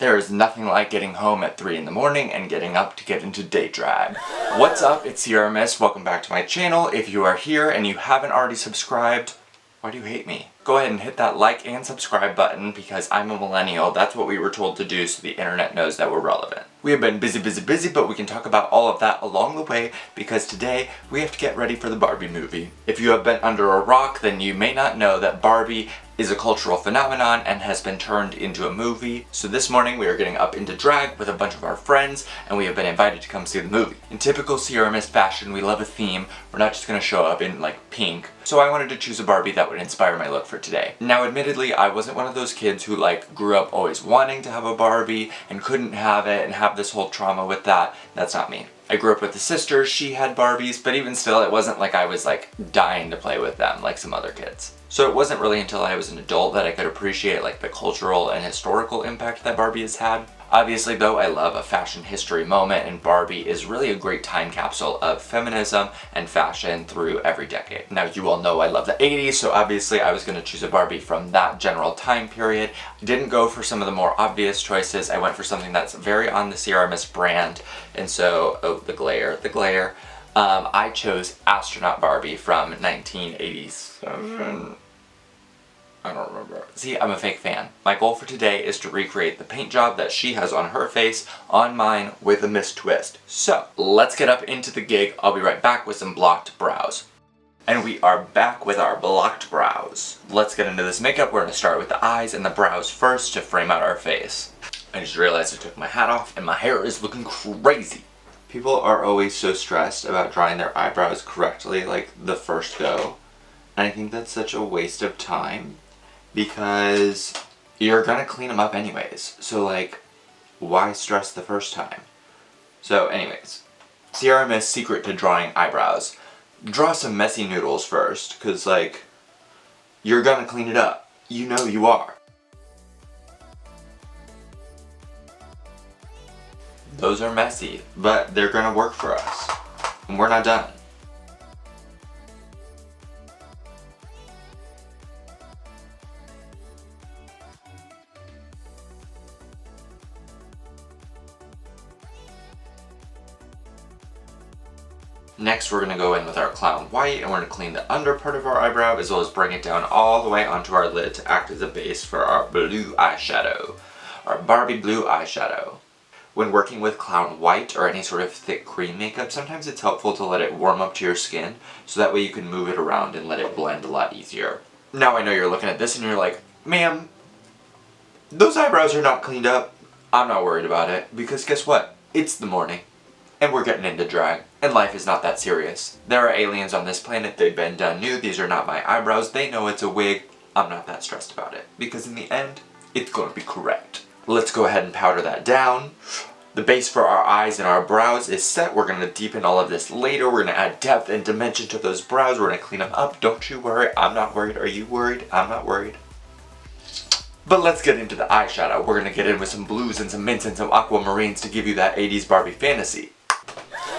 There is nothing like getting home at 3 in the morning and getting up to get into day drag. What's up? It's Ciara Myst. Welcome back to my channel. If you are here and you haven't already subscribed, why do you hate me? Go ahead and hit that like and subscribe button because I'm a millennial. That's what we were told to do so the internet knows that we're relevant. We have been busy, but we can talk about all of that along the way because today we have to get ready for the Barbie movie. If you have been under a rock, then you may not know that Barbie is a cultural phenomenon and has been turned into a movie. So this morning we are getting up into drag with a bunch of our friends and we have been invited to come see the movie. In typical Ciara Myst fashion, we love a theme. We're not just gonna show up in like pink. So I wanted to choose a Barbie that would inspire my look for today. Now admittedly, I wasn't one of those kids who like grew up always wanting to have a Barbie and couldn't have it and have this whole trauma with that. That's not me. I grew up with a sister, she had Barbies, but even still it wasn't like I was like dying to play with them like some other kids. So it wasn't really until I was an adult that I could appreciate like the cultural and historical impact that Barbie has had. Obviously though, I love a fashion history moment and Barbie is really a great time capsule of feminism and fashion through every decade. Now you all know I love the 80s, so obviously I was going to choose a Barbie from that general time period. I didn't go for some of the more obvious choices. I went for something that's very on the Ciara Myst brand, and so, oh, the glare. I chose Astronaut Barbie from 1987. I don't remember. See, I'm a fake fan. My goal for today is to recreate the paint job that she has on her face, on mine, with a mist twist. So, let's get up into the gig. I'll be right back with some blocked brows. And we are back with our blocked brows. Let's get into this makeup. We're going to start with the eyes and the brows first to frame out our face. I just realized I took my hat off and my hair is looking crazy. People are always so stressed about drawing their eyebrows correctly, like the first go. And I think that's such a waste of time. Because you're gonna clean them up anyways, so like, why stress the first time? So anyways, Ciara Myst's secret to drawing eyebrows. Draw some messy noodles first, cause like, you're gonna clean it up. You know you are. Those are messy, but they're gonna work for us. And we're not done. Next we're going to go in with our clown white and we're going to clean the under part of our eyebrow as well as bring it down all the way onto our lid to act as a base for our blue eyeshadow. Our Barbie blue eyeshadow. When working with clown white or any sort of thick cream makeup, sometimes it's helpful to let it warm up to your skin so that way you can move it around and let it blend a lot easier. Now I know you're looking at this and you're like, ma'am, those eyebrows are not cleaned up. I'm not worried about it because guess what? It's the morning. And we're getting into drag. And life is not that serious. There are aliens on this planet, they've been done new, these are not my eyebrows, they know it's a wig. I'm not that stressed about it. Because in the end, it's gonna be correct. Let's go ahead and powder that down. The base for our eyes and our brows is set. We're gonna deepen all of this later. We're gonna add depth and dimension to those brows. We're gonna clean them up. Don't you worry, I'm not worried. Are you worried? I'm not worried. But let's get into the eyeshadow. We're gonna get in with some blues and some mints and some aquamarines to give you that 80s Barbie fantasy.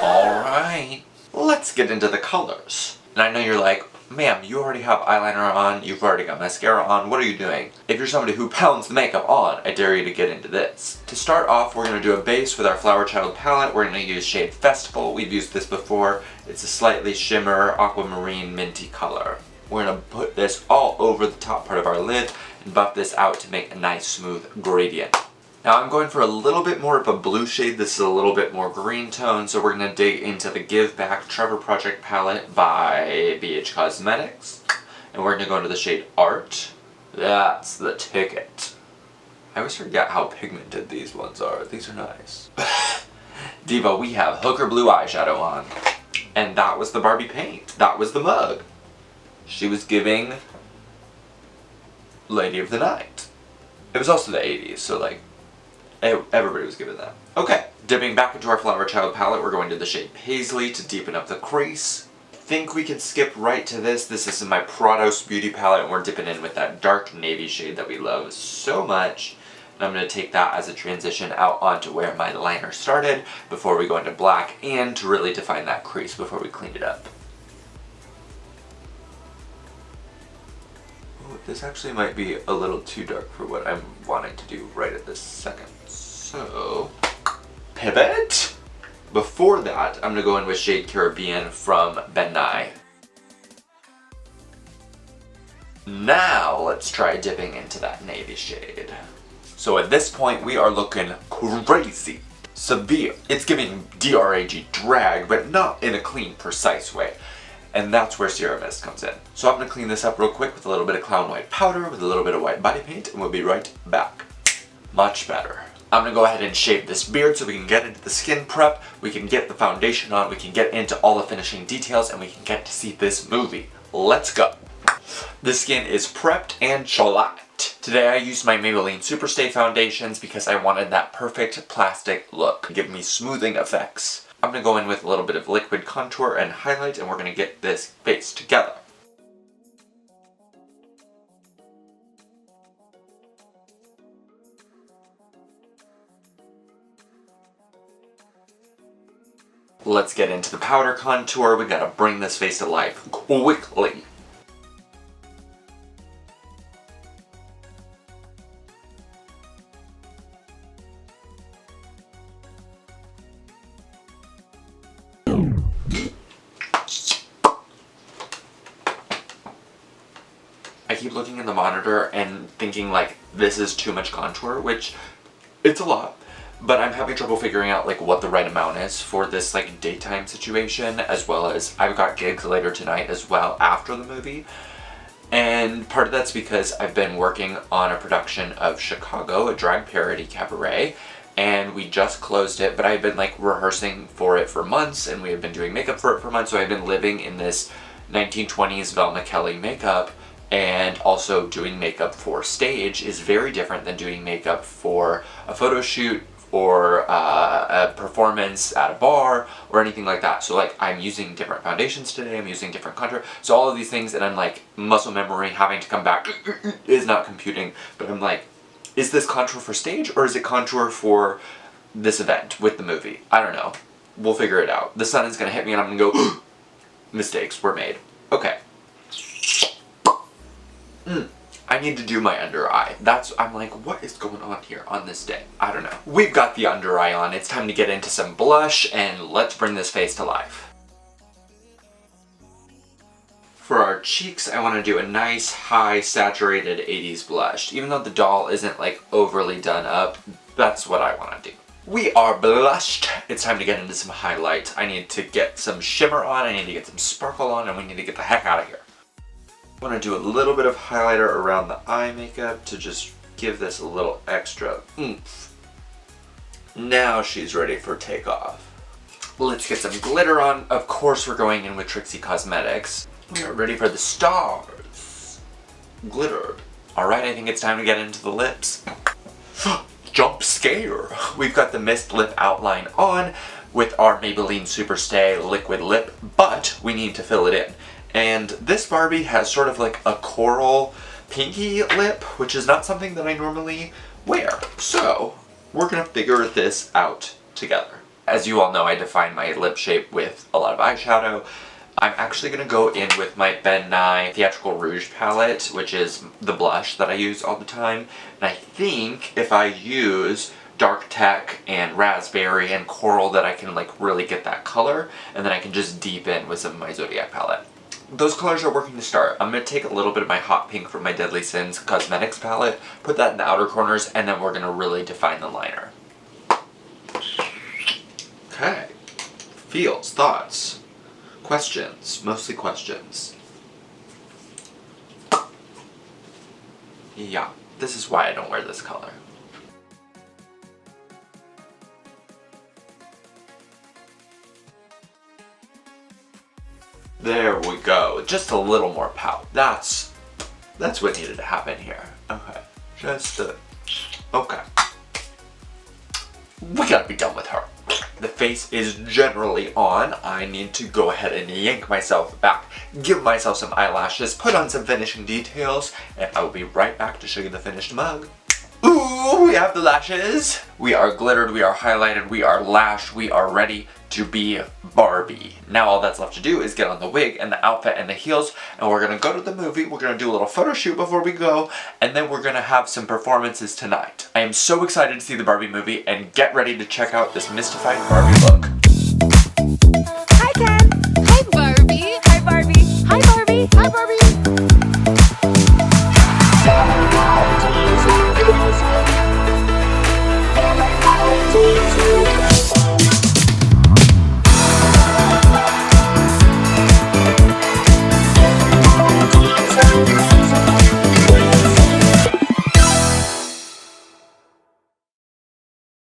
Alright, let's get into the colors. And I know you're like, ma'am, you already have eyeliner on, you've already got mascara on, what are you doing? If you're somebody who pounds the makeup on, I dare you to get into this. To start off, we're going to do a base with our Flower Child palette. We're going to use shade Festival. We've used this before. It's a slightly shimmer, aquamarine, minty color. We're going to put this all over the top part of our lid and buff this out to make a nice smooth gradient. Now I'm going for a little bit more of a blue shade. This is a little bit more green tone, so we're going to dig into the Give Back Trevor Project palette by BH Cosmetics. And we're going to go into the shade Art. That's the ticket. I always forget how pigmented these ones are. These are nice. Diva, we have Hooker Blue eyeshadow on. And that was the Barbie paint. That was the mug. She was giving Lady of the Night. It was also the 80s, so like, everybody was giving that. Okay, dipping back into our Flower Child palette, we're going to the shade Paisley to deepen up the crease. I think we can skip right to this. This is in my Prados Beauty palette, and we're dipping in with that dark navy shade that we love so much. And I'm going to take that as a transition out onto where my liner started before we go into black, and to really define that crease before we clean it up. This actually might be a little too dark for what I'm wanting to do right at this second. For that, I'm gonna go in with shade Caribbean from Ben Nye. Now let's try dipping into that navy shade. So at this point we are looking crazy. Severe. It's giving DRAG drag, but not in a clean, precise way. And that's where Ciara Myst comes in. So I'm gonna clean this up real quick with a little bit of clown white powder, with a little bit of white body paint, and we'll be right back. Much better. I'm gonna go ahead and shave this beard so we can get into the skin prep, we can get the foundation on, we can get into all the finishing details, and we can get to see this movie. Let's go. The skin is prepped and shellacked. Today I used my Maybelline Superstay foundations because I wanted that perfect plastic look. Give me smoothing effects. I'm gonna go in with a little bit of liquid contour and highlight, and we're gonna get this face together. Let's get into the powder contour. We gotta bring this face to life quickly. I keep looking in the monitor and thinking like this is too much contour, which it's a lot, but I'm having trouble figuring out like what the right amount is for this like daytime situation, as well as I've got gigs later tonight as well after the movie. And part of that's because I've been working on a production of Chicago, a drag parody cabaret, and we just closed it, but I've been like rehearsing for it for months, and we have been doing makeup for it for months, so I've been living in this 1920s Velma Kelly makeup. And also doing makeup for stage is very different than doing makeup for a photo shoot or a performance at a bar or anything like that. So like I'm using different foundations today, I'm using different contour, so all of these things, and I'm like muscle memory having to come back is not computing, but I'm like, is this contour for stage or is it contour for this event with the movie? I don't know. We'll figure it out. The sun is gonna hit me and I'm gonna go, mistakes were made. Okay. I need to do my under eye. I'm like, what is going on here on this day? I don't know. We've got the under eye on. It's time to get into some blush, and let's bring this face to life. For our cheeks, I want to do a nice, high, saturated 80s blush. Even though the doll isn't like overly done up, that's what I want to do. We are blushed. It's time to get into some highlight. I need to get some shimmer on, I need to get some sparkle on, and we need to get the heck out of here. I want to do a little bit of highlighter around the eye makeup to just give this a little extra oomph. Now she's ready for takeoff. Let's get some glitter on. Of course we're going in with Trixie Cosmetics. We are ready for the stars. Glitter. Alright, I think it's time to get into the lips. Jump scare. We've got the Myst lip outline on with our Maybelline Superstay liquid lip, but we need to fill it in. And this Barbie has sort of like a coral pinky lip, which is not something that I normally wear. So we're gonna figure this out together. As you all know, I define my lip shape with a lot of eyeshadow. I'm actually gonna go in with my Ben Nye Theatrical Rouge palette, which is the blush that I use all the time. And I think if I use Dark Tech and Raspberry and Coral that I can like really get that color, and then I can just deepen with some of my Zodiac palette. Those colors are working to start. I'm going to take a little bit of my Hot Pink from my Deadly Sins Cosmetics palette, put that in the outer corners, and then we're going to really define the liner. Okay. Feels, thoughts, questions, mostly questions. Yeah, this is why I don't wear this color. There we go. Just a little more pout. That's what needed to happen here. Okay. Okay. We gotta be done with her. The face is generally on. I need to go ahead and yank myself back, give myself some eyelashes, put on some finishing details, and I will be right back to show you the finished mug. Ooh, we have the lashes. We are glittered, we are highlighted, we are lashed, we are ready to be Barbie. Now all that's left to do is get on the wig and the outfit and the heels, and we're gonna go to the movie, we're gonna do a little photo shoot before we go, and then we're gonna have some performances tonight. I am so excited to see the Barbie movie, and get ready to check out this mystified Barbie look.